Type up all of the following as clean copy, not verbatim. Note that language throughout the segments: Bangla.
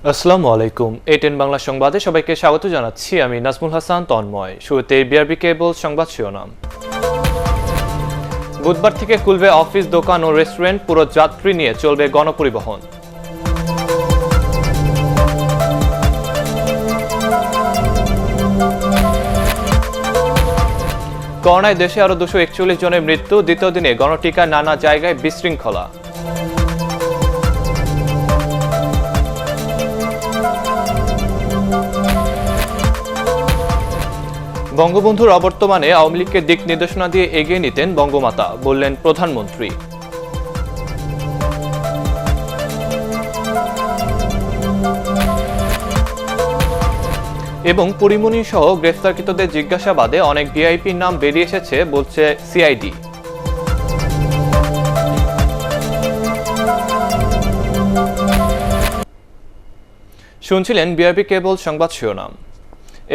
আসসালামু আলাইকুম। এ10 বাংলা সংবাদে সবাইকে স্বাগত জানাচ্ছি। আমি নাজমুল হাসান তন্ময়। শুরুতে বিআরবি কেবল সংবাদ শিরোনাম। বুধবার থেকে খুলবে অফিস, দোকান ও রেস্টুরেন্ট, পুরো যাত্রী নিয়ে চলবে গণপরিবহন। করোনায় দেশে আরও 241 জনের মৃত্যু, দ্বিতীয় দিনে গণটিকা নানা জায়গায় বিশৃঙ্খলা। বঙ্গবন্ধুর অবর্তমানে আওয়ামী লীগকে দিক নির্দেশনা দিয়ে এগিয়ে নিতেন বঙ্গমাতা, বললেন প্রধানমন্ত্রী। এবং পরিমণি সহ গ্রেফতারকৃতদের জিজ্ঞাসাবাদে অনেক ভিআইপির নাম বেরিয়ে এসেছে বলছে সিআইডি। শুনছিলেন বিআরবি কেবল সংবাদ শিরোনাম।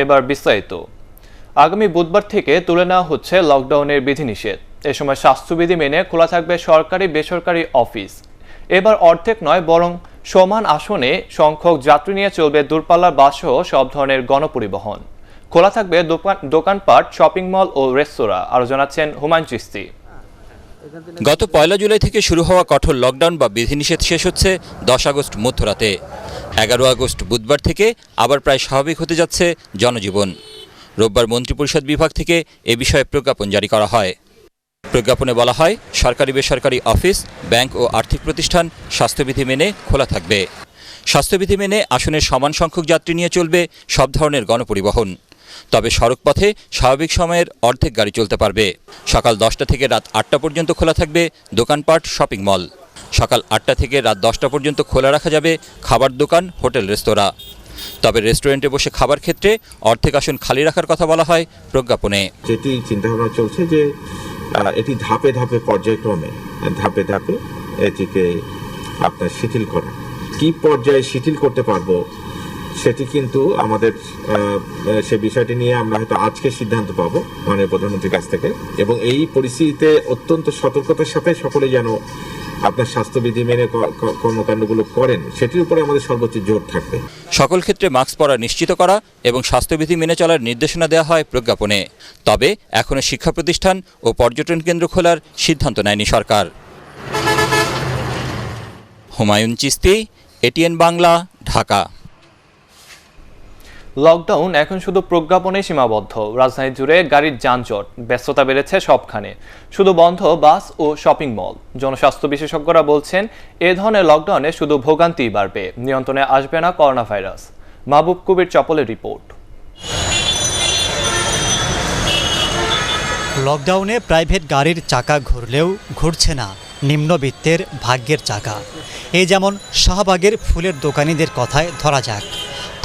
এবার বিস্তারিত। আগামী বুধবার থেকে তুলে নেওয়া হচ্ছে লকডাউনের বিধিনিষেধ। এ সময় স্বাস্থ্যবিধি মেনে খোলা থাকবে সরকারি বেসরকারি অফিস। এবার অর্ধেক নয়, বরং সমান আসনে সংখ্যক যাত্রী নিয়ে চলবে দূরপাল্লার বাসসহ সব ধরনের গণপরিবহন। খোলা থাকবে দোকানপাট, শপিং মল ও রেস্তোরাঁ। আরও জানাচ্ছেন হুমায়ুন চিস্তি। গত 1 জুলাই থেকে শুরু হওয়া কঠোর লকডাউন বা বিধিনিষেধ শেষ হচ্ছে 10 আগস্ট মধ্যরাতে। 11 আগস্ট বুধবার থেকে আবার প্রায় স্বাভাবিক হতে যাচ্ছে জনজীবন। রোববার মন্ত্রিপরিষদ বিভাগ থেকে এ বিষয়ে প্রজ্ঞাপন জারি করা হয়। প্রজ্ঞাপনে বলা হয়, সরকারি বেসরকারি অফিস, ব্যাংক ও আর্থিক প্রতিষ্ঠান স্বাস্থ্যবিধি মেনে খোলা থাকবে। স্বাস্থ্যবিধি মেনে আসনের সমান সংখ্যক যাত্রী নিয়ে চলবে সব ধরনের গণপরিবহন। তবে সড়কপথে স্বাভাবিক সময়ের অর্ধেক গাড়ি চলতে পারবে। সকাল 10টা থেকে রাত 8টা পর্যন্ত খোলা থাকবে দোকানপাট, শপিং মল। সকাল 8টা থেকে রাত 10টা পর্যন্ত খোলা রাখা যাবে খাবার দোকান, হোটেল, রেস্তোরাঁ। তবে রেস্টুরেন্টে বসে খাবার ক্ষেত্রে অর্ধেক আসন খালি রাখার কথা বলা হয় প্রজ্ঞাপনে। যেটি চিন্তাভাবনা চলছে যে এটি ধাপে ধাপে পর্যায়ক্রমে ধাপে এটিকে আপনার শিথিল করা। কি পর্যায়ে শিথিল করতে পারবো সেটি কিন্তু আমাদের সে বিষয়টি নিয়ে আমরা হয়তো আজকে সিদ্ধান্ত পাবো মাননীয় প্রধানমন্ত্রীর কাছ থেকে। এবং এই পরিস্থিতিতে অত্যন্ত সতর্কতার সাথে সকলে যেন আপনার স্বাস্থ্যবিধি মেনে কর্মকাণ্ডগুলো করেন, সেটির উপরে আমাদের সর্বোচ্চ জোর থাকবে। সকল ক্ষেত্রে মাস্ক পরা নিশ্চিত করা এবং স্বাস্থ্যবিধি মেনে চলার নির্দেশনা দেওয়া হয় প্রজ্ঞাপনে। তবে এখনও শিক্ষা প্রতিষ্ঠান ও পর্যটন কেন্দ্র খোলার সিদ্ধান্ত নেয়নি সরকার। হুমায়ুন চিস্তি, এটিএন বাংলা, ঢাকা। লকডাউন এখন শুধু প্রজ্ঞাপনে সীমাবদ্ধ। রাজধানী জুড়ে গাড়ির যানজট, ব্যস্ততা বেড়েছে সবখানে। শুধু বন্ধ বাস ও শপিং মল। জনস্বাস্থ্য বিশেষজ্ঞরা বলছেন, এ ধরনের লকডাউনে শুধু ভোগান্তিই বাড়বে, নিয়ন্ত্রণে আসবে না করোনা ভাইরাস। মাহবুব কবির চপলের রিপোর্ট। লকডাউনে প্রাইভেট গাড়ির চাকা ঘুরলেও ঘুরছে না নিম্নবিত্তের ভাগ্যের চাকা। এই যেমন শাহবাগের ফুলের দোকানিদের কথায় ধরা যাক।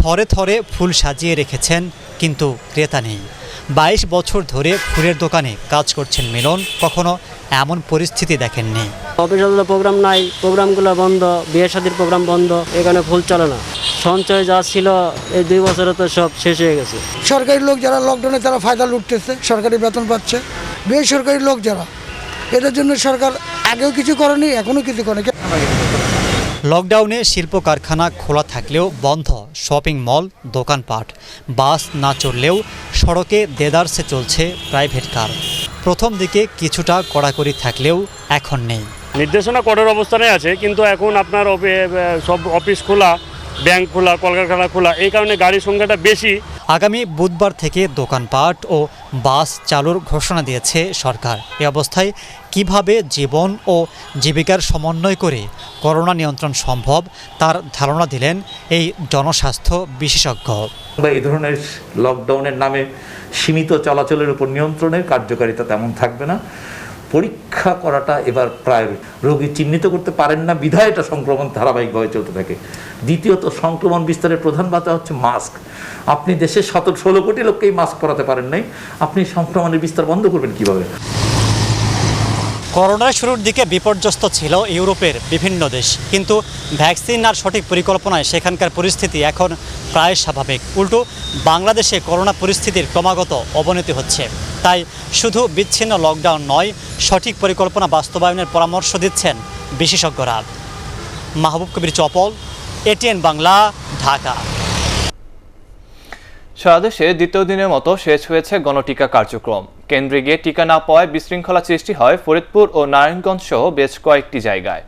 থরে থরে ফুল সাজিয়ে রেখেছেন, কিন্তু ক্রেতা নেই। 22 বছর ধরে ফুলের দোকানে কাজ করছেন মিলন, কখনো এমন পরিস্থিতি দেখেননি। অফিস প্রোগ্রাম নাই, প্রোগ্রামগুলো বন্ধ, বিয়ে শাদীর প্রোগ্রাম বন্ধ, এখানে ফুল চলে না। সঞ্চয় যা ছিল এই 2 বছরে তো সব শেষ হয়ে গেছে। সরকারি লোক যারা লকডাউনে তারা ফায়দা লুটতেছে, সরকারি বেতন পাচ্ছে। বেসরকারি লোক যারা, এদের জন্য সরকার আগেও কিছু করেনি, এখনও কিছু করেনি। লকডাউনে শিল্প কারখানা খোলা থাকলেও বন্ধ শপিং মল, দোকানপাট। বাস না চললেও সড়কে দেদারসে চলছে প্রাইভেট কার। প্রথম দিকে কিছুটা কড়াকড়ি থাকলেও এখন নেই। নির্দেশনা কঠোর অবস্থানে আছে, কিন্তু এখন আপনার সব অফিস খোলা, ব্যাংক খোলা, কলকারখানা খোলা, এই কারণে গাড়ির সংখ্যাটা বেশি। আগামী বুধবার থেকে দোকানপাট ও বাস চালুর ঘোষণা দিয়েছে সরকার। এ অবস্থায় কিভাবে জীবন ও জীবিকার সমন্বয় করে করোনা নিয়ন্ত্রণ সম্ভব তার ধারণা দিলেন এই জনস্বাস্থ্য বিশেষজ্ঞ। এই ধরনের লকডাউনের নামে সীমিত চলাচলের উপর নিয়ন্ত্রণের কার্যকারিতা তেমন থাকবে না। পরীক্ষা করাটা এবার প্রায় রোগী চিহ্নিত করতে পারেন না, বিধায় এটা সংক্রমণ ধারাবাহিকভাবে চলতে থাকে। দ্বিতীয়ত, সংক্রমণ বিস্তারের প্রধান বাধা হচ্ছে মাস্ক। আপনি দেশের 16 কোটি লোককেই মাস্ক পরাতে পারেন নাই, আপনি সংক্রমণের বিস্তার বন্ধ করবেন কিভাবে? করোনার শুরুর দিকে বিপর্যস্ত ছিল ইউরোপের বিভিন্ন দেশ, কিন্তু ভ্যাকসিন আর সঠিক পরিকল্পনায় সেখানকার পরিস্থিতি এখন প্রায় স্বাভাবিক। উল্টো বাংলাদেশে করোনা পরিস্থিতির ক্রমাগত অবনতি হচ্ছে। তাই শুধু বিচ্ছিন্ন লকডাউন নয়, সঠিক পরিকল্পনা বাস্তবায়নের পরামর্শ দিচ্ছেন বিশেষজ্ঞরা। মাহবুব কবির চপল, এটিএন বাংলা, ঢাকা। সারা দেশে দ্বিতীয় দিনের মতো শেষ হয়েছে গণটিকা কার্যক্রম। কেন্দ্রে গিয়ে টিকা না পাওয়ায় বিশৃঙ্খলা সৃষ্টি হয় ফরিদপুর ও নারায়ণগঞ্জ সহ বেশ কয়েকটি জায়গায়।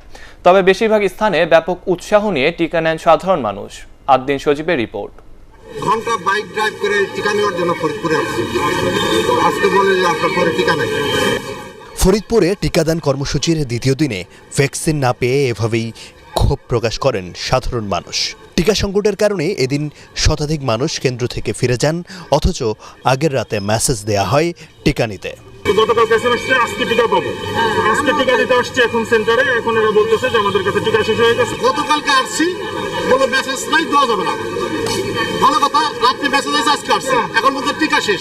তবে বেশিরভাগ স্থানে ব্যাপক উৎসাহ নিয়ে টিকা নেন সাধারণ মানুষ। আদ্দিন সজীবের রিপোর্ট। ঘন্টা বাইক ড্রাইভ করে টিকা নেওয়ার জন্য ফরিদপুরে আসছি। আজকে বলে যে আপনার পরে টিকা নেই। ফরিদপুরে টিকাদান কর্মসূচির দ্বিতীয় দিনে ভ্যাকসিন না পেয়ে এভাবেই ক্ষোভ প্রকাশ করেন সাধারণ মানুষ। টিকা সংকটের কারণে এদিন শতাধিক মানুষ কেন্দ্র থেকে ফিরে যান, অথচ আগের রাতে মেসেজ দেয়া হয় টিকা নিতে। গতকাল কাছে আসছে, আজকে টিকা পাবো, আজকে টিকা দিতে আসছে এখন সেন্টারে। এখন এরা বলতেছে যে আমাদের কাছে টিকা শেষ হয়ে গেছে। গতকালকে আসছি, কোনো মেসেজ নাই, দেওয়া যাবে না। ভালো কথা, রাত্রে মেসেজ আছে, আজকে আসছে, এখন বলতে টিকা শেষ।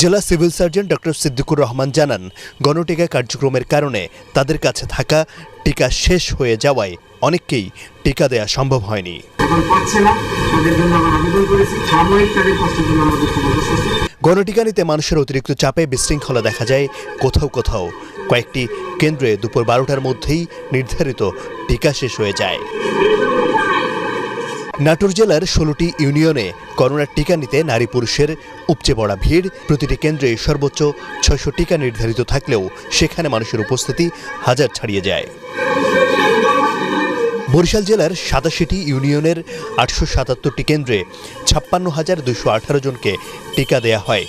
জেলা civil surgeon doctor Siddiqur Rahman জানান, গণটিকা কার্যক্রমের কারণে তাদের কাছে থাকা টিকা শেষ হয়ে যাওয়ায় অনেককেই টিকা দেয়া সম্ভব হয়নি। গণটিকা নিতে মানুষের অতিরিক্ত চাপে বিশৃঙ্খলা দেখা যায় কোথাও কোথাও। কয়েকটি কেন্দ্রে দুপুর 12টার মধ্যেই নির্ধারিত টিকা শেষ হয়ে যায়। নাটোর জেলার 16টি ইউনিয়নে করোনার টিকা নিতে নারী পুরুষের উপচে পড়া ভিড়। প্রতিটি কেন্দ্রে সর্বোচ্চ 600 টিকা নির্ধারিত থাকলেও সেখানে মানুষের উপস্থিতি হাজার ছাড়িয়ে যায়। বরিশাল জেলার 87টি ইউনিয়নের 877টি কেন্দ্রে 56,218 জনকে টিকা দেয়া হয়।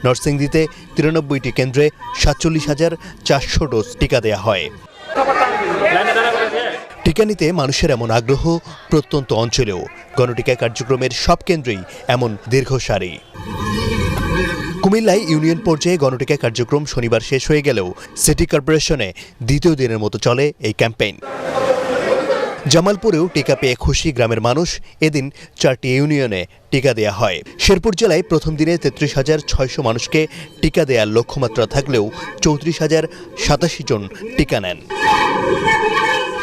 নরসিংদীতে 93টি কেন্দ্রে 47,400 ডোজ টিকা দেয়া হয়। টিকা নিতে মানুষের এমন আগ্রহ প্রত্যন্ত অঞ্চলেও। গণটিকা কার্যক্রমের সব কেন্দ্রেই এমন দীর্ঘ সারি। কুমিল্লায় ইউনিয়ন পর্যায়ে গণটিকা কার্যক্রম শনিবার শেষ হয়ে গেলেও সিটি কর্পোরেশনে দ্বিতীয় দিনের মতো চলে এই ক্যাম্পেইন। জামালপুরেও টিকা পেয়ে খুশি গ্রামের মানুষ। এদিন 4টি ইউনিয়নে টিকা দেয়া হয়। শেরপুর জেলায় প্রথম দিনে 33,600 মানুষকে টিকা দেওয়ার লক্ষ্যমাত্রা থাকলেও 34,087 জন টিকা নেন।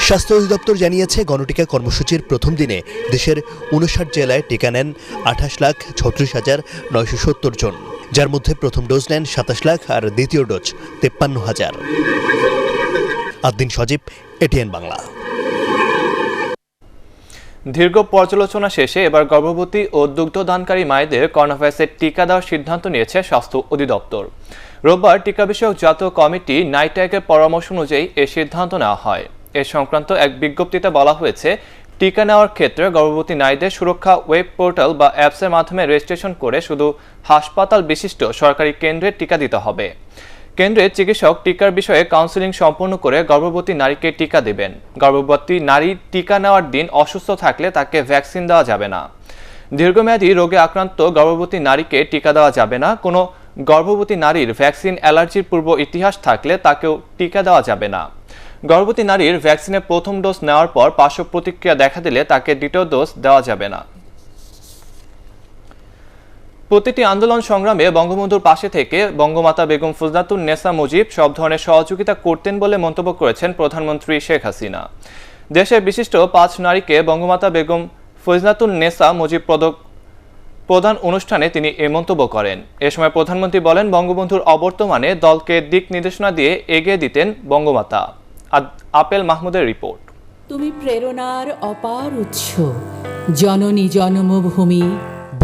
স্বাস্থ্য অধিদপ্তর জানিয়েছে, গণটিকা কর্মসূচির প্রথম দিনে দেশের 59 জেলায় টিকা নেন 28,36,970 জন, যার মধ্যে প্রথম ডোজ নেন 27 লাখ আর দ্বিতীয় ডোজ 53,000। আদ্দিন সজীব, এটিএন বাংলা। দীর্ঘ পর্যালোচনা শেষে এবার গর্ভবতী ও দুগ্ধদানকারী মায়েদের করোনাভাইরাসের টিকা দেওয়ার সিদ্ধান্ত নিয়েছে স্বাস্থ্য অধিদপ্তর। রোববার টিকা বিষয়ক জাতীয় কমিটি নাইট্যাগের পরামর্শ অনুযায়ী এ সিদ্ধান্ত নেওয়া হয়। এ সংক্রান্ত এক বিজ্ঞপ্তিতে বলা হয়েছে, টিকা নেওয়ার ক্ষেত্রে গর্ভবতী নারীদের সুরক্ষা ওয়েব পোর্টাল বা অ্যাপসের মাধ্যমে রেজিস্ট্রেশন করে শুধু হাসপাতাল বিশিষ্ট সরকারি কেন্দ্রে টিকা দিতে হবে। কেন্দ্রে চিকিৎসক টিকার বিষয়ে কাউন্সেলিং সম্পন্ন করে গর্ভবতী নারীকে টিকা দেবেন। গর্ভবতী নারী টিকা নেওয়ার দিন অসুস্থ থাকলে তাকে ভ্যাকসিন দেওয়া যাবে না। দীর্ঘমেয়াদী রোগে আক্রান্ত গর্ভবতী নারীকে টিকা দেওয়া যাবে না। কোনো গর্ভবতী নারীর ভ্যাকসিন অ্যালার্জির পূর্ব ইতিহাস থাকলে তাকেও টিকা দেওয়া যাবে না। গর্ভবতী নারীর ভ্যাকসিনের প্রথম ডোজ নেওয়ার পর পার্শ্ব প্রতিক্রিয়া দেখা দিলে তাকে দ্বিতীয় ডোজ দেওয়া যাবে না। প্রতিটি আন্দোলন সংগ্রামে বঙ্গবন্ধুর পাশে থেকে বঙ্গমাতা বেগম ফজলাতুন নেসা মুজিব সব ধরনের সহযোগিতা করতেন বলে মন্তব্য করেছেন প্রধানমন্ত্রী শেখ হাসিনা। দেশের বিশিষ্ট 5 নারীকে বঙ্গমাতা বেগম ফজলাতুন নেসা মুজিব পদক প্রদান অনুষ্ঠানে তিনি এ মন্তব্য করেন। এ সময় প্রধানমন্ত্রী বলেন, বঙ্গবন্ধুর অবর্তমানে দলকে দিক নির্দেশনা দিয়ে এগিয়ে দিতেন বঙ্গমাতা। আপেল মাহমুদের রিপোর্ট। তুমি প্রেরণার অপার উৎস, জননী জন্মভূমি।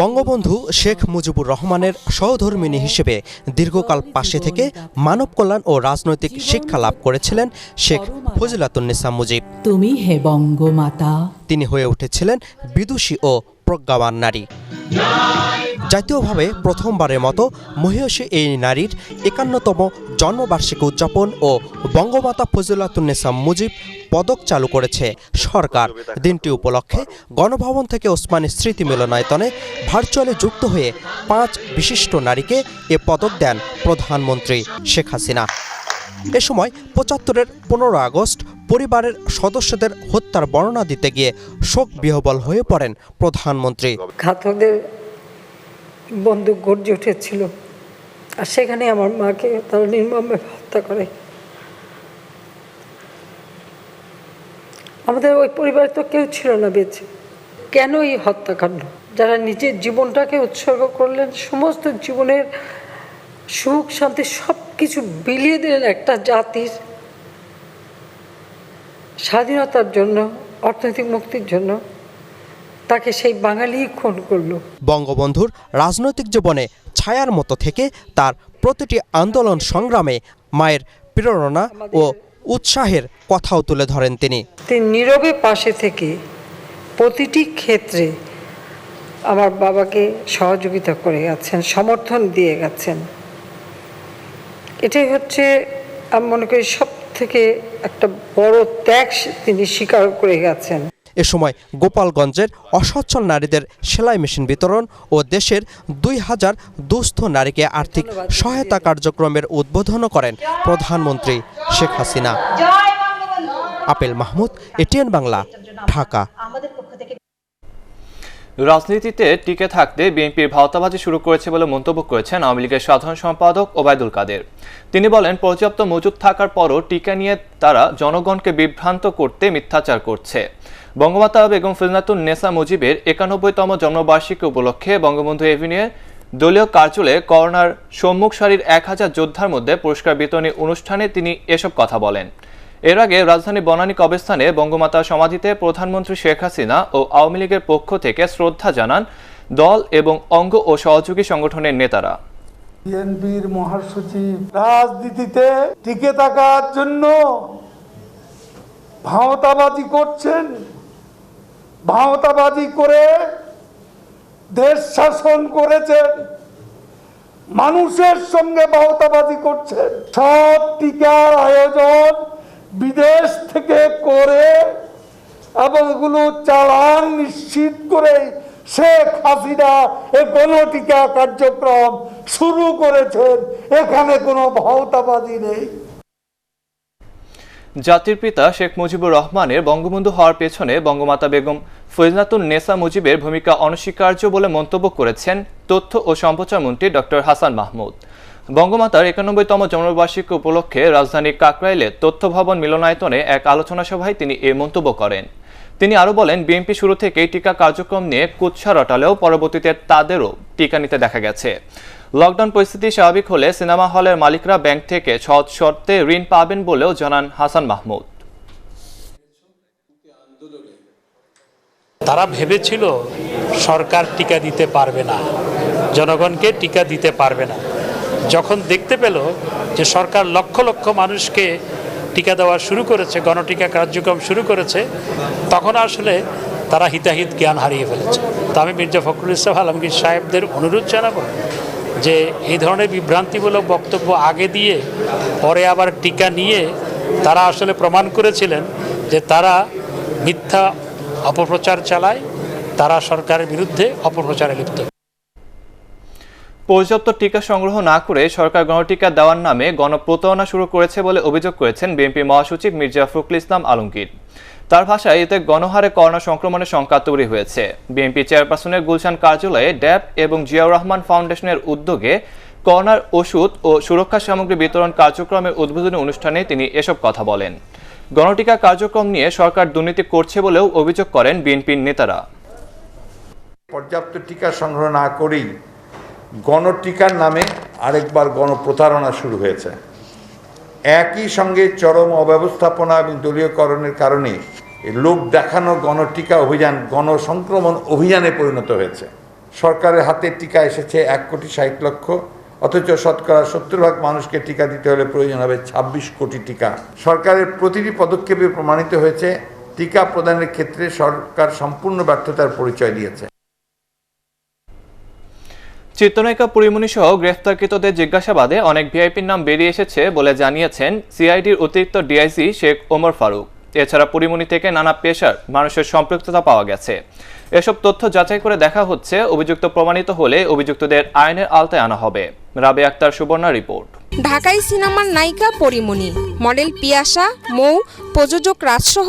বঙ্গবন্ধু শেখ মুজিবুর রহমানের সহধর্মিণী হিসেবে দীর্ঘকাল পাশে থেকে মানব কল্যাণ ও রাজনৈতিক শিক্ষা লাভ করেছিলেন শেখ ফজিলাতুন্নেসা মুজিব। তুমি হে বঙ্গমাতা। তিনি হয়ে উঠেছিলেন বিদুষী ও প্রজ্ঞাবান নারী। জাতীয়ভাবে প্রথমবারের মতো মহিয়সী এই নারীর 51তম জন্মবার্ষিকী উদযাপন ও বঙ্গমাতা ফজিলাতুন্নেসা মুজিব পদক চালু করেছে সরকার। দিনটি উপলক্ষে গণভবন থেকে ওসমানী স্মৃতি মিলনায়তনে ভার্চুয়ালি যুক্ত হয়ে 5 বিশিষ্ট নারীকে এ পদক দেন প্রধানমন্ত্রী শেখ হাসিনা। এ সময় 75-এর 15 আগস্ট পরিবারের সদস্যদের হত্যার বর্ণনা দিতে গিয়ে শোক বিহ্বল হয়ে পড়েন প্রধানমন্ত্রী। ঘাতকদের বন্দুক গর্জে উঠেছিল, আর সেখানে আমার মাকে তারা নির্মমভাবে হত্যা করে। আমাদের ওই পরিবারে তো কেউ ছিল না বেঁচে। কেন এই হত্যাকাণ্ড? যারা নিজের জীবনটাকে উৎসর্গ করলেন, সমস্ত জীবনের সুখ শান্তি সব কিছু বিলিয়ে দিলেন একটা জাতির স্বাধীনতার জন্য, অর্থনৈতিক মুক্তির জন্য তাকে সেই বাঙালি খুন করলো। বঙ্গবন্ধুর রাজনৈতিক জীবনে ছায়ার মতো থেকে তার প্রতিটি আন্দোলন সংগ্রামে মায়ের প্রেরণা ও উৎসাহের কথাও তুলে ধরেন তিনি নীরবে পাশে থেকে প্রতিটি ক্ষেত্রে আমার বাবাকে সহযোগিতা করে গেছেন, সমর্থন দিয়ে গেছেন। এটাই হচ্ছে আমি মনে করি সব থেকে একটা বড় ত্যাগ তিনি স্বীকার করে গেছেন। এ সময় গোপালগঞ্জের অসচ্ছল নারীদের সেলাই মেশিন বিতরণ ও দেশের 2000 দুস্থ নারীকে আর্থিক সহায়তা কার্যক্রমের উদ্বোধনও করেন প্রধানমন্ত্রী শেখ হাসিনা। আপেল মাহমুদ, এটিএন বাংলা, ঢাকা। রাজনীতিতে টিকে থাকতে বিএনপির ভাওতাবাজি শুরু করেছে বলে মন্তব্য করেছেন আওয়ামী লীগের সাধারণ সম্পাদক ওবায়দুল কাদের। তিনি বলেন, পর্যাপ্ত মজুদ থাকার পরও টিকা নিয়ে তারা জনগণকে বিভ্রান্ত করতে মিথ্যাচার করছে। বঙ্গমাতা বেগম ফজিলাতুন নেসা মুজিবের 91তম জন্মবার্ষিকী উপলক্ষে বঙ্গবন্ধু এভিনিউয়ে দলীয় কার্যালয়ে করোনার সম্মুখ সারির 1000 যোদ্ধার মধ্যে পুরস্কার বিতরণী অনুষ্ঠানে তিনি এসব কথা বলেন। এর আগে রাজধানী বনানী কবরস্থানে বঙ্গমাতার সমাধিতে প্রধানমন্ত্রী শেখ হাসিনা ও আওয়ামী লীগের পক্ষ থেকে শ্রদ্ধা জানান দল এবং অঙ্গ ও সহযোগী সংগঠনের নেতারা। বিএনপির মহাসচিব রাজনীতিতে টিকে থাকার জন্য ভাওতাবাজি করছেন, ভাওতাবাজি করে দেশ শাসন করেছেন, মানুষের সঙ্গে ভাওতাবাজি করছেন। সব টিকার আয়োজন বিদেশ থেকে করে এবং এগুলো চালান নিশ্চিত করে শেখ হাসিনা এই গণটিকা কার্যক্রম শুরু করেছেন। এখানে কোনো ভাওতাবাজি নেই। জাতির পিতা শেখ মুজিবুর রহমানের বঙ্গবন্ধু হওয়ার পেছনে বঙ্গমাতা বেগম ফজিলাতুন নেসা মুজিবের ভূমিকা অনস্বীকার্য বলে মন্তব্য করেছেন তথ্য ও সম্প্রচার মন্ত্রী ডক্টর হাসান মাহমুদ। বঙ্গমাতার 91তম জন্মবার্ষিকী উপলক্ষে রাজধানীর কাকরাইলে তথ্য ভবন মিলনায়তনে এক আলোচনা সভায় তিনি এই মন্তব্য করেন। তিনি আরও বলেন, বিএনপি শুরু থেকেই টিকা কার্যক্রম নিয়ে কুৎসা রটালেও পরবর্তীতে তাদেরও টিকা নিতে দেখা গেছে। লকডাউন পরিস্থিতি স্বাভাবিক হলে সিনেমা হলের মালিকরা ব্যাংক থেকে সহজ শর্তে ঋণ পাবেন বলেও জানান হাসান মাহমুদ। তারা ভেবেছিল সরকার টিকা দিতে পারবে না, জনগণকে টিকা দিতে পারবে না। যখন দেখতে পেল যে সরকার লক্ষ লক্ষ মানুষকে টিকা দেওয়া শুরু করেছে, গণটিকা কার্যক্রম শুরু করেছে, তখন আসলে তারা হিতাহিত জ্ঞান হারিয়ে ফেলেছে। তো আমি মির্জা ফখরুল ইসলাম আলমগীর সাহেবদের অনুরোধ জানাবো যে এই ধরনের বিভ্রান্তিমূলক বক্তব্য আগে দিয়ে পরে আবার টিকা নিয়ে তারা আসলে প্রমাণ করেছিলেন যে তারা মিথ্যা অপপ্রচার চালায়, তারা সরকারের বিরুদ্ধে অপপ্রচারে লিপ্ত। পর্যাপ্ত টিকা সংগ্রহ না করে সরকার গণটিকা দেওয়ার নামে গণপ্রতারণা শুরু করেছে বলে অভিযোগ করেছেন বিএনপি মহাসচিব মির্জা ফখরুল ইসলাম আলমগীর। তার ভাষায়, এতে গণহারে করোনা সংক্রমণের শঙ্কা তৈরি হয়েছে। বিএনপি চেয়ারপারসনের গুলশান কার্যালয়ে ড্যাব এবং জিয়াউর রহমান ফাউন্ডেশনের উদ্যোগে করোনার ওষুধ ও সুরক্ষা সামগ্রী বিতরণ কার্যক্রমের উদ্বোধনী অনুষ্ঠানে তিনি এসব কথা বলেন। গণটিকা কার্যক্রম নিয়ে সরকার দুর্নীতি করছে বলেও অভিযোগ করেন বিএনপির নেতারা। পর্যাপ্ত টিকা সংগ্রহ না করেই গণটিকার নামে আরেকবার গণপ্রতারণা শুরু হয়েছে। একই সঙ্গে চরম অব্যবস্থাপনা এবং দলীয়করণের কারণে লোক দেখানো গণটিকা অভিযান গণসংক্রমণ অভিযানে পরিণত হয়েছে। সরকারের হাতে টিকা এসেছে 1,60,00,000, অথচ শতকরা 70% মানুষকে টিকা দিতে হলে প্রয়োজন হবে 26 কোটি টিকা। সরকারের প্রতিটি পদক্ষেপে প্রমাণিত হয়েছে টিকা প্রদানের ক্ষেত্রে সরকার সম্পূর্ণ ব্যর্থতার পরিচয় দিয়েছে। চিত্রনায়িকা পরিমণি সহ গ্রেফতারকৃতদের জিজ্ঞাসাবাদে অনেক ভিআইপির নাম বেরিয়ে এসেছে বলে জানিয়েছেন সিআইডির অতিরিক্ত ডিআইজি শেখ ওমর ফারুক। এছাড়া পরিমণি থেকে নানা পেশার মানুষের সম্পৃক্ততা পাওয়া গেছে। এসব তথ্য যাচাই করে দেখা হচ্ছে, অভিযুক্ত প্রমাণিত হলে অভিযুক্তদের আইনের আওতায় আনা হবে। রাবে আক্তার সুবর্ণা রিপোর্ট। ঢাকাই সিনেমার নায়িকা পরিমণি, মডেল পিয়াসা, মৌ, প্রযোজক রাজসহ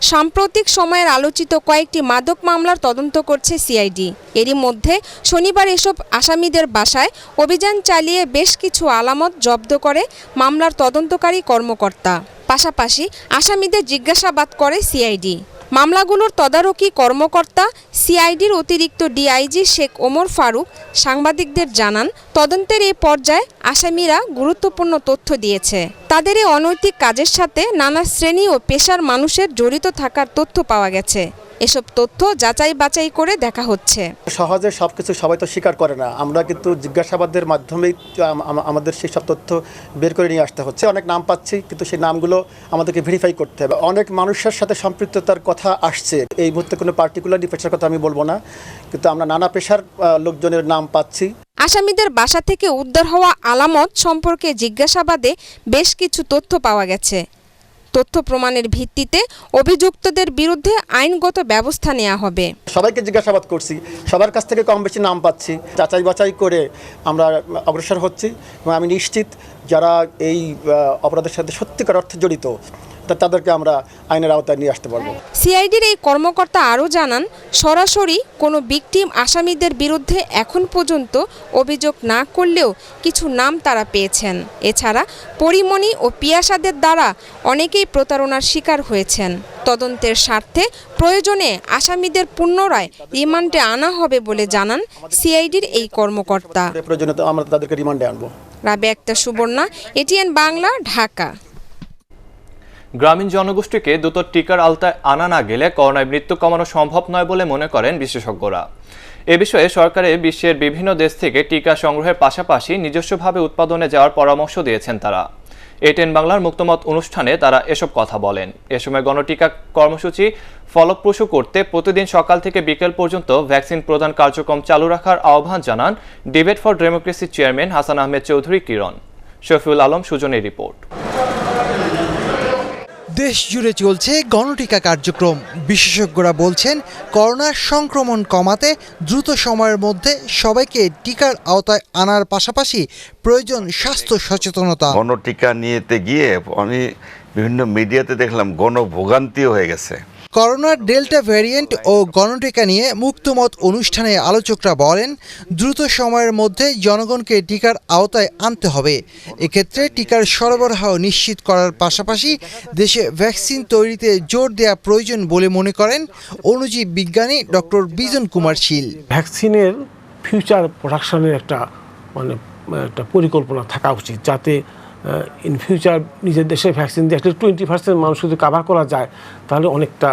সাম্প্রতিক সময়ের আলোচিত কয়েকটি মাদক মামলার তদন্ত করছে সিআইডি। এরই মধ্যে শনিবার এসব আসামিদের বাসায় অভিযান চালিয়ে বেশ কিছু আলামত জব্দ করে মামলার তদন্তকারী কর্মকর্তা। পাশাপাশি আসামিদের জিজ্ঞাসাবাদ করে সিআইডি। মামলাগুলোর তদারকি কর্মকর্তা সিআইডির অতিরিক্ত ডিআইজি শেখ ওমর ফারুক সাংবাদিকদের জানান, তদন্তের এই পর্যায়ে আসামিরা গুরুত্বপূর্ণ তথ্য দিয়েছে। তাদের এই অনৈতিক কাজের সাথে নানা শ্রেণী ও পেশার মানুষের জড়িত থাকার তথ্য পাওয়া গেছে। এসব তথ্য যাচাই বাছাই করে দেখা হচ্ছে। সহজে সবকিছু সবাই তো স্বীকার করে না, আমরা কিন্তু জিজ্ঞাসাবাদের মাধ্যমেই আমাদের সেই সব তথ্য বের করে নিয়ে আসতে হচ্ছে। অনেক নাম পাচ্ছি, কিন্তু সেই নামগুলো আমাদেরকে ভেরিফাই করতে হবে। অনেক মানুষের সাথে সম্পৃক্ততার কথা আসছে, এই মুহূর্তে কোনো পার্টিকুলারলি পেশার কথা আমি বলবো না, কিন্তু আমরা নানা পেশার লোকজনের নাম পাচ্ছি। আসামিদের বাসা থেকে উদ্ধার হওয়া আলামত সম্পর্কে জিজ্ঞাসাবাদে বেশ কিছু তথ্য পাওয়া গেছে। তথ্য প্রমাণের ভিত্তিতে অভিযুক্তদের বিরুদ্ধে আইনগত ব্যবস্থা নেওয়া হবে। সবাইকে জিজ্ঞাসাবাদ করছি, সবার কাছ থেকে কম বেশি নাম পাচ্ছি, যাচাই বাছাই করে আমরা অগ্রসর হচ্ছি এবং আমি নিশ্চিত যারা এই অপরাধের সাথে সত্যিকার অর্থে জড়িত তাদেরকে আমরা আইনের আওতায় নিয়ে আসতে পারবো। সিআইডির এই কর্মকর্তা আরও জানান, সরাসরি কোনো ভিকটিম আসামিদের বিরুদ্ধে এখন পর্যন্ত অভিযোগ না করলেও কিছু নাম তারা পেয়েছেন। এছাড়া পরিমণি ও পিয়াসাদের দ্বারা অনেকেই প্রতারণার শিকার হয়েছেন। তদন্তের স্বার্থে প্রয়োজনে আসামিদের পুনরায় রিমান্ডে আনা হবে বলে জানান সিআইডির এই কর্মকর্তা। প্রয়োজনে আমরা তাদেরকে রিমান্ডে আনবো। রাবেয়া আক্তার সুবর্ণা, এটিএন বাংলা, ঢাকা। গ্রামীণ জনগোষ্ঠীকে দ্রুত টিকার আওতায় আনা না গেলে করোনায় মৃত্যু কমানো সম্ভব নয় বলে মনে করেন বিশেষজ্ঞরা। এ বিষয়ে সরকারের বিশ্বের বিভিন্ন দেশ থেকে টিকা সংগ্রহের পাশাপাশি নিজস্বভাবে উৎপাদনে যাওয়ার পরামর্শ দিয়েছেন তারা। এটিএন বাংলার মুক্তমত অনুষ্ঠানে তারা এসব কথা বলেন। এ সময় গণটিকা কর্মসূচি ফলপ্রসূ করতে প্রতিদিন সকাল থেকে বিকেল পর্যন্ত ভ্যাকসিন প্রদান কার্যক্রম চালু রাখার আহ্বান জানান ডিবেট ফর ডেমোক্রেসির চেয়ারম্যান হাসান আহমেদ চৌধুরী কিরণ। শফিউল আলম সুজনের রিপোর্ট। দেশ জুড়ে চলছে গণটিকা কার্যক্রম। বিশেষজ্ঞরা বলছেন, করোনার সংক্রমণ কমাতে দ্রুত সময়ের মধ্যে সবাইকে টিকার আওতায় আনার পাশাপাশি প্রয়োজন স্বাস্থ্য সচেতনতা। গণটিকা নিয়েতে গিয়ে আমি বিভিন্ন মিডিয়াতে দেখলাম গণভোগান্তিও হয়ে গেছে। করোনার ডেল্টা ভ্যারিয়েন্ট ও গণটিকা নিয়ে মুক্তমত অনুষ্ঠানে আলোচকরা বলেন, দ্রুত সময়ের মধ্যে জনগণকে টিকার আওতায় আনতে হবে। এক্ষেত্রে টিকার সরবরাহ নিশ্চিত করার পাশাপাশি দেশে ভ্যাকসিন তৈরিতে জোর দেওয়া প্রয়োজন বলে মনে করেন অণুজীব বিজ্ঞানী ডক্টর বিজন কুমার শীল। ভ্যাকসিনের ফিউচার প্রোডাকশনের একটা পরিকল্পনা থাকা উচিত, যাতে ইন ফিউচার নিজের দেশে ভ্যাকসিন দিয়ে একটা 20% মানুষ যদি কাভার করা যায়, তাহলে অনেকটা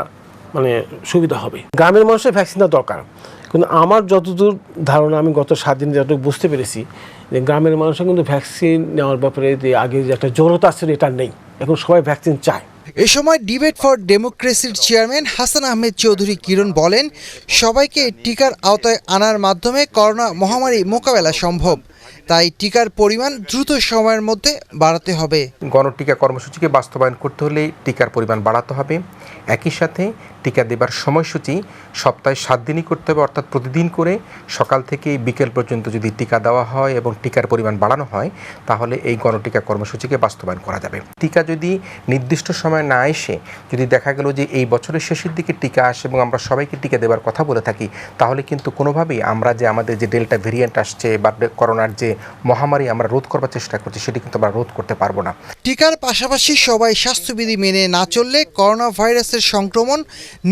সুবিধা হবে। গ্রামের মানুষের ভ্যাকসিনটা দরকার, কিন্তু আমার যতদূর ধারণা, আমি গত 7 দিন যতটুকু বুঝতে পেরেছি যে গ্রামের মানুষের কিন্তু ভ্যাকসিন নেওয়ার ব্যাপারে যে আগে যে একটা জড়তা ছিল এটা নেই, এখন সবাই ভ্যাকসিন চায়। এ সময় ডিবেট ফর ডেমোক্রেসির চেয়ারম্যান হাসান আহমেদ চৌধুরী কিরণ বলেন, সবাইকে টিকার আওতায় আনার মাধ্যমে করোনা মহামারী মোকাবেলা সম্ভব, তাই টিকার পরিমাণ দ্রুত সময়ের মধ্যে বাড়াতে হবে। গণটিকা কর্মসূচিকে বাস্তবায়ন করতে হলে টিকার পরিমাণ বাড়াতে হবে। একই সাথে টিকা দেবার সময়সূচি সপ্তাহে 7 দিনই করতে হবে, অর্থাৎ প্রতিদিন করে সকাল থেকে বিকেল পর্যন্ত যদি টিকা দেওয়া হয় এবং টিকার পরিমাণ বাড়ানো হয়, তাহলে এই গণটিকা কর্মসূচিকে বাস্তবায়ন করা যাবে। টিকা যদি নির্দিষ্ট সময় না এসে যদি দেখা গেল যে এই বছরের শেষের দিকে টিকা আসে এবং আমরা সবাইকে টিকা দেবার কথা বলে থাকি, তাহলে কিন্তু কোনোভাবেই আমরা যে আমাদের যে ডেল্টা ভেরিয়েন্ট আসছে বা করোনার যে মহামারী আমরা রোধ করবার চেষ্টা করছি, সেটি কিন্তু আমরা রোধ করতে পারবো না। টিকার পাশাপাশি সবাই স্বাস্থ্যবিধি মেনে না চললে করোনা ভাইরাসের সংক্রমণ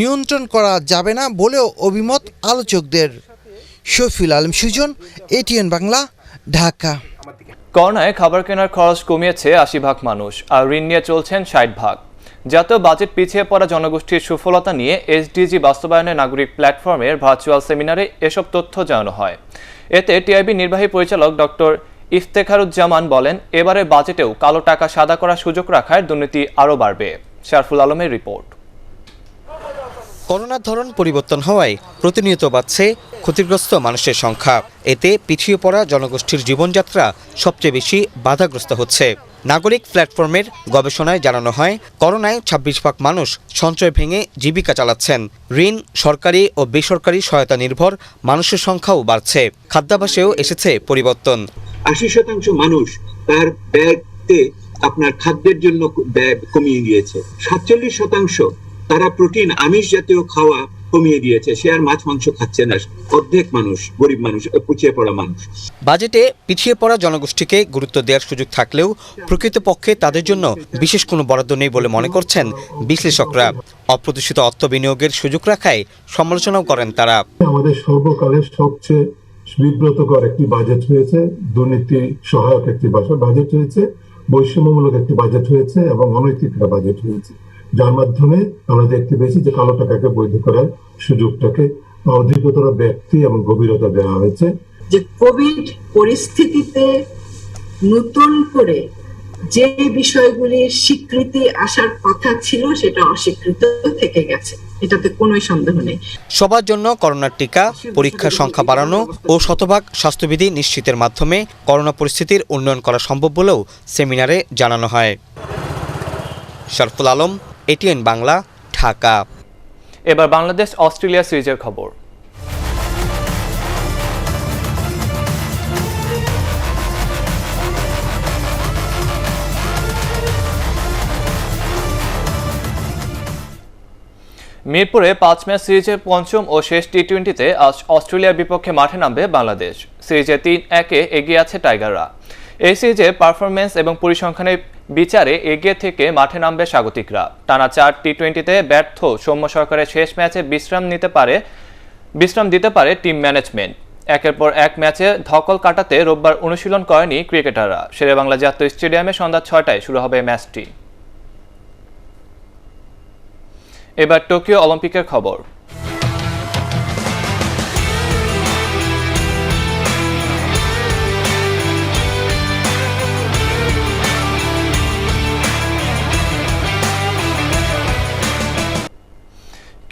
নিয়ন্ত্রণ করা যাবে না বলেও অভিমত আলোচকদের। শফিউল আলম সুজন, এটিএন বাংলা, ঢাকা। করোনায় খাবার কেনার খরচ কমিয়েছে 80% মানুষ, আর ঋণ নিয়ে চলছেন 60%। জাতীয় বাজেট পিছিয়ে পড়া জনগোষ্ঠীর সুফলতা নিয়ে এসডিজি বাস্তবায়নের নাগরিক প্ল্যাটফর্মের ভার্চুয়াল সেমিনারে এসব তথ্য জানানো হয়। এতে টিআইবি নির্বাহী পরিচালক ডক্টর ইফতেখারুজ্জামান বলেন, এবারে বাজেটেও কালো টাকা সাদা করার সুযোগ রাখায় দুর্নীতি আরও বাড়বে। শারফুল আলমের রিপোর্ট। করোনার ধরন পরিবর্তন হওয়ায় প্রতিনিয়ত বাড়ছে ক্ষতিগ্রস্ত মানুষের সংখ্যা। এতে পিছিয়ে পড়া জনগোষ্ঠীর জীবনযাত্রা সবচেয়ে বেশি বাধাগ্রস্ত হচ্ছে। নাগরিক প্ল্যাটফর্মের গবেষণায় জানানো হয়, করোনায় 26% মানুষ সঞ্চয় ভেঙে জীবিকা চালাচ্ছেন। ঋণ, সরকারি ও বেসরকারি সহায়তা নির্ভর মানুষের সংখ্যাও বাড়ছে। খাদ্যাভ্যাসেও এসেছে পরিবর্তন। 80% মানুষ তার ব্যয়তে আপনার খাদ্যের জন্য ব্যয় কমিয়ে দিয়েছে। 47% তারা প্রোটিন, আমিষ জাতীয় খাওয়া কমিয়ে দিয়েছে, সে আর মাছ মাংস খাচ্ছে না। অর্ধেক মানুষ, গরিব মানুষ, পিছিয়ে পড়া মানুষ। বাজেটে পিছিয়ে পড়া জনগোষ্ঠীকে গুরুত্ব দেওয়ার সুযোগ থাকলেও প্রকৃতপক্ষে তাদের জন্য বিশেষ কোনো বরাদ্দ নেই বলে মনে করছেন বিশ্লেষকরা। অপ্রত্যাশিত অর্থ বিনিয়োগের সুযোগ রাখায় সমালোচনাও করেন তারা। আমাদের সর্বকালের সবচেয়ে বিব্রতকর একটি বাজেট হয়েছে, দুর্নীতি সহায়ক একটি বাজেট হয়েছে, বৈষম্যমূলক একটি বাজেট হয়েছে এবং অনৈতিক একটা বাজেট হয়েছে, যার মাধ্যমে আমরা দেখতে পেয়েছি যে কালো টাকাকে বৈধ করার সুযোগটাকে অধিকতর ব্যক্তি এবং গভীরতা দেওয়া হয়েছে। যে কোভিড পরিস্থিতিতে নতুন করে যে বিষয়গুলির স্বীকৃতি আসার কথা ছিল সেটা অস্বীকৃত থেকে গেছে, এটাতে কোনো সন্দেহ নেই। সবার জন্য করোনার টিকা, পরীক্ষার সংখ্যা বাড়ানো ও শতভাগ স্বাস্থ্যবিধি নিশ্চিতের মাধ্যমে করোনা পরিস্থিতির উন্নয়ন করা সম্ভব বলেও সেমিনারে জানানো হয়। শরফুল আলম, এটিএন বাংলা, ঢাকা। এবার বাংলাদেশ অস্ট্রেলিয়া সিরিজের খবর। মিরপুরে 5 ম্যাচ সিরিজের পঞ্চম ও শেষ টি-20তে আজ অস্ট্রেলিয়ার বিপক্ষে মাঠে নামবে বাংলাদেশ। সিরিজে 3-1 এগিয়ে আছে টাইগাররা। এই সিরিজে পারফরম্যান্স এবং পরিসংখ্যানের বিচারে এগিয়ে থেকে মাঠে নামবে স্বাগতিকরা। টানা 4 টি-20তে ব্যর্থ সৌম্য সরকারের শেষ ম্যাচে বিশ্রাম দিতে পারে টিম ম্যানেজমেন্ট। একের পর এক ম্যাচে ধকল কাটাতে রোববার অনুশীলন করেনি ক্রিকেটাররা। শেরেবাংলা জাতীয় স্টেডিয়ামে সন্ধ্যা 6টায় শুরু হবে ম্যাচটি। এবার টোকিও অলিম্পিকের খবর।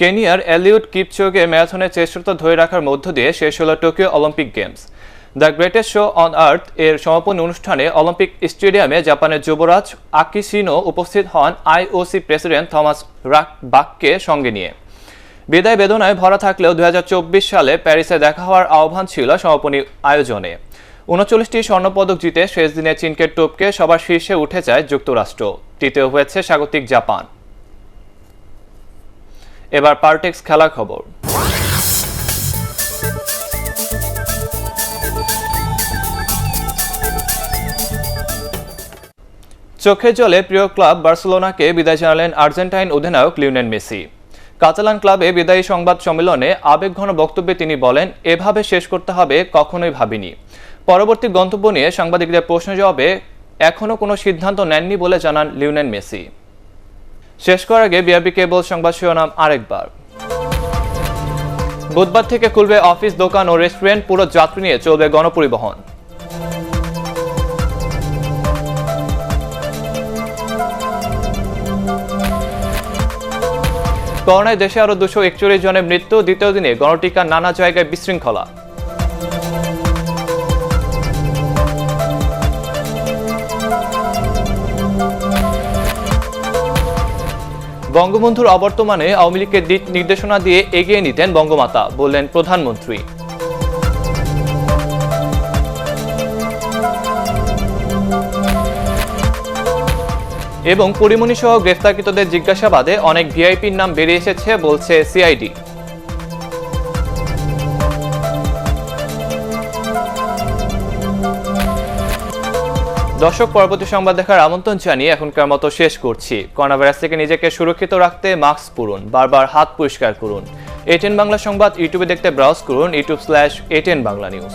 কেনিয়ার এলিউড কিপচোগে ম্যারাথনের শ্রেষ্ঠত্ব ধরে রাখার মধ্য দিয়ে শেষ হল Tokyo Olympic games. The greatest show on earth এর সমাপনী অনুষ্ঠানে অলিম্পিক স্টেডিয়ামে জাপানের যুবরাজ আকিশিনো উপস্থিত হন আইওসি প্রেসিডেন্ট থমাস বাককে সঙ্গে নিয়ে। বিদায় বেদনায় ভরা থাকলেও 2024 সালে প্যারিসে দেখা হওয়ার আহ্বান ছিল সমাপনী আয়োজনে। 39টি স্বর্ণপদক জিতে শেষ দিনে চীনকে টপকে সবার শীর্ষে উঠে যায় যুক্তরাষ্ট্র। তৃতীয় হয়েছে স্বাগতিক জাপান। এবার পার্টেক্স খেলার খবর। চোখের জলে প্রিয় ক্লাব বার্সেলোনাকে বিদায় জানালেন আর্জেন্টাইন অধিনায়ক লিওনেল মেসি। কাতালান ক্লাবে বিদায়ী সংবাদ সম্মেলনে আবেগঘন বক্তব্যে তিনি বলেন, এভাবে শেষ করতে হবে কখনোই ভাবিনি। পরবর্তী গন্তব্য নিয়ে সাংবাদিকদের প্রশ্ন জবাবে এখনও কোনো সিদ্ধান্ত নেননি বলে জানান লিওনেল মেসি। শেষ করার আগে বিআরবি কেবল সংবাদ শিরোনাম আরেকবার। বুধবার থেকে খুলবে অফিস, দোকান ও রেস্টুরেন্ট, পুরো যাত্রী নিয়ে চলবে গণপরিবহন। করোনায় দেশে আরো 241 জনের মৃত্যু, দ্বিতীয় দিনে গণটিকার নানা জায়গায় বিশৃঙ্খলা। বঙ্গবন্ধুর অবর্তমানে আওয়ামী লীগকে দিক নির্দেশনা দিয়ে এগিয়ে নিতেন বঙ্গমাতা, বললেন প্রধানমন্ত্রী। এবং পরিমণি সহ গ্রেফতারকৃতদের জিজ্ঞাসাবাদে অনেক ভিআইপির নাম বেরিয়ে এসেছে বলছে সিআইডি। দর্শক, পরবর্তী সংবাদ দেখার আমন্ত্রণ জানিয়ে এখনকার মতো শেষ করছি। করোনা ভাইরাস থেকে নিজেকে সুরক্ষিত রাখতে মাস্ক পরুন, বারবার হাত পরিষ্কার করুন। এটিএন বাংলা সংবাদ ইউটিউবে দেখতে ব্রাউজ করুন youtube/ATN বাংলা নিউজ।